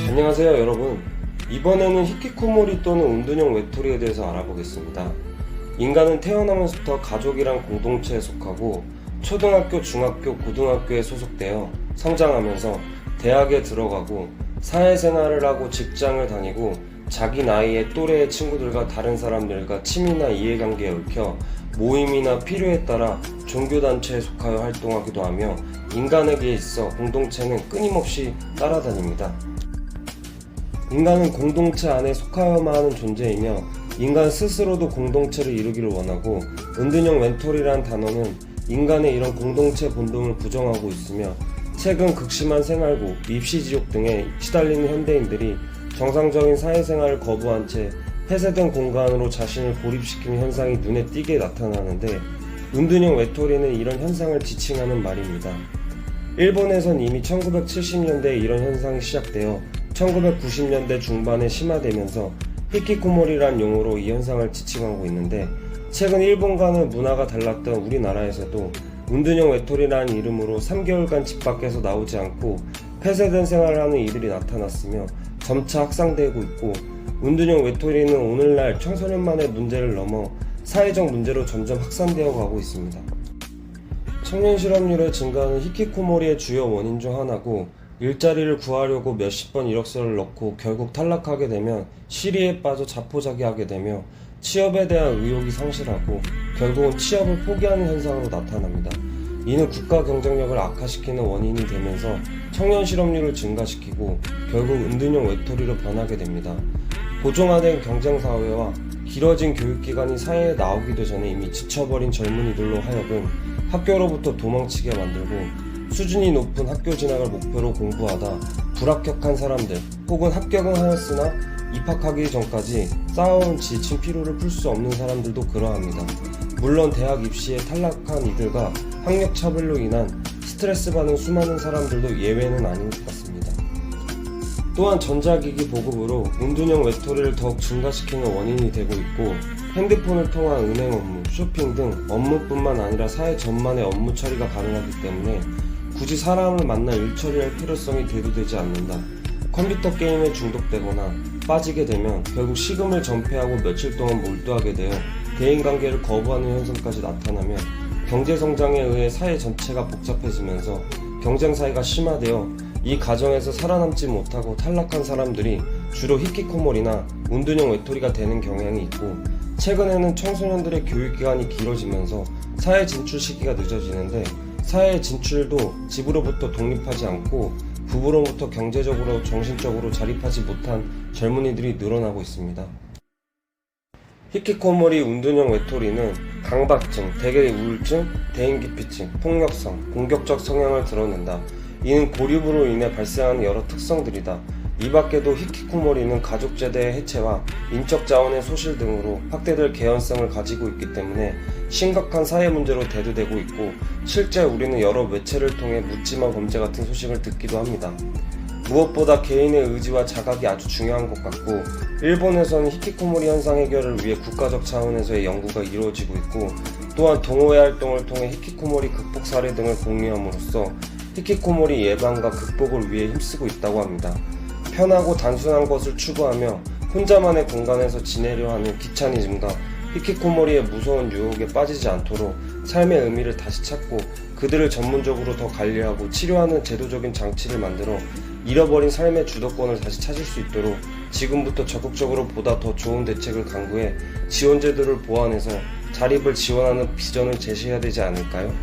안녕하세요 여러분. 이번에는 히키코모리 또는 운둔형 외톨이에 대해서 알아보겠습니다. 인간은 태어나면서부터 가족이란 공동체에 속하고 초등학교, 중학교, 고등학교에 소속되어 성장하면서 대학에 들어가고 사회생활을 하고 직장을 다니고 자기 나이의 또래의 친구들과 다른 사람들과 친밀한 이해관계에 얽혀 모임이나 필요에 따라 종교단체에 속하여 활동하기도 하며 인간에게 있어 공동체는 끊임없이 따라다닙니다. 인간은 공동체 안에 속하여야만 하는 존재이며 인간 스스로도 공동체를 이루기를 원하고 운둔형 외톨이란 단어는 인간의 이런 공동체 본능을 부정하고 있으며 최근 극심한 생활고, 입시지옥 등에 시달리는 현대인들이 정상적인 사회생활을 거부한 채 폐쇄된 공간으로 자신을 고립시키는 현상이 눈에 띄게 나타나는데 운둔형 외톨이는 이런 현상을 지칭하는 말입니다. 일본에선 이미 1970년대에 이런 현상이 시작되어 1990년대 중반에 심화되면서 히키코모리란 용어로 이 현상을 지칭하고 있는데 최근 일본과는 문화가 달랐던 우리나라에서도 운둔형 외톨이라는 이름으로 3개월간 집 밖에서 나오지 않고 폐쇄된 생활을 하는 이들이 나타났으며 점차 확산되고 있고 운둔형 외톨이는 오늘날 청소년만의 문제를 넘어 사회적 문제로 점점 확산되어 가고 있습니다. 청년 실업률의 증가는 히키코모리의 주요 원인 중 하나고 일자리를 구하려고 몇십 번 이력서를 넣고 결국 탈락하게 되면 시리에 빠져 자포자기하게 되며 취업에 대한 의욕이 상실하고 결국은 취업을 포기하는 현상으로 나타납니다. 이는 국가 경쟁력을 악화시키는 원인이 되면서 청년 실업률을 증가시키고 결국 운둔형 외톨이로 변하게 됩니다. 고정화된 경쟁사회와 길어진 교육기간이 사회에 나오기도 전에 이미 지쳐버린 젊은이들로 하여금 학교로부터 도망치게 만들고 수준이 높은 학교 진학을 목표로 공부하다 불합격한 사람들 혹은 합격은 하였으나 입학하기 전까지 쌓아온 지친 피로를 풀 수 없는 사람들도 그러합니다. 물론 대학 입시에 탈락한 이들과 학력 차별로 인한 스트레스 받는 수많은 사람들도 예외는 아닌 것 같습니다. 또한 전자기기 보급으로 운둔형 외톨이를 더욱 증가시키는 원인이 되고 있고 핸드폰을 통한 은행 업무, 쇼핑 등 업무뿐만 아니라 사회 전반의 업무 처리가 가능하기 때문에 굳이 사람을 만나 일 처리할 필요성이 대두되지 않는다. 컴퓨터 게임에 중독되거나 빠지게 되면 결국 식음을 전폐하고 며칠 동안 몰두하게 되어 대인관계를 거부하는 현상까지 나타나며 경제성장에 의해 사회 전체가 복잡해지면서 경쟁사회가 심화되어 이 과정에서 살아남지 못하고 탈락한 사람들이 주로 히키코모리나 운둔형 외톨이가 되는 경향이 있고 최근에는 청소년들의 교육기간이 길어지면서 사회 진출 시기가 늦어지는데 사회 진출도 집으로부터 독립하지 않고 부부로부터 경제적으로 정신적으로 자립하지 못한 젊은이들이 늘어나고 있습니다. 히키코모리 운둔형 외톨이는 강박증, 대개 우울증, 대인기피증, 폭력성, 공격적 성향을 드러낸다. 이는 고립으로 인해 발생하는 여러 특성들이다. 이 밖에도 히키코모리는 가족제대의 해체와 인적 자원의 소실 등으로 확대될 개연성을 가지고 있기 때문에 심각한 사회 문제로 대두되고 있고 실제 우리는 여러 매체를 통해 묻지마 범죄 같은 소식을 듣기도 합니다. 무엇보다 개인의 의지와 자각이 아주 중요한 것 같고 일본에서는 히키코모리 현상 해결을 위해 국가적 차원에서의 연구가 이루어지고 있고 또한 동호회 활동을 통해 히키코모리 극복 사례 등을 공유함으로써 히키코모리 예방과 극복을 위해 힘쓰고 있다고 합니다. 편하고 단순한 것을 추구하며 혼자만의 공간에서 지내려 하는 귀차니즘과 히키코모리의 무서운 유혹에 빠지지 않도록 삶의 의미를 다시 찾고 그들을 전문적으로 더 관리하고 치료하는 제도적인 장치를 만들어 잃어버린 삶의 주도권을 다시 찾을 수 있도록 지금부터 적극적으로 보다 더 좋은 대책을 강구해 지원제도를 보완해서 자립을 지원하는 비전을 제시해야 되지 않을까요?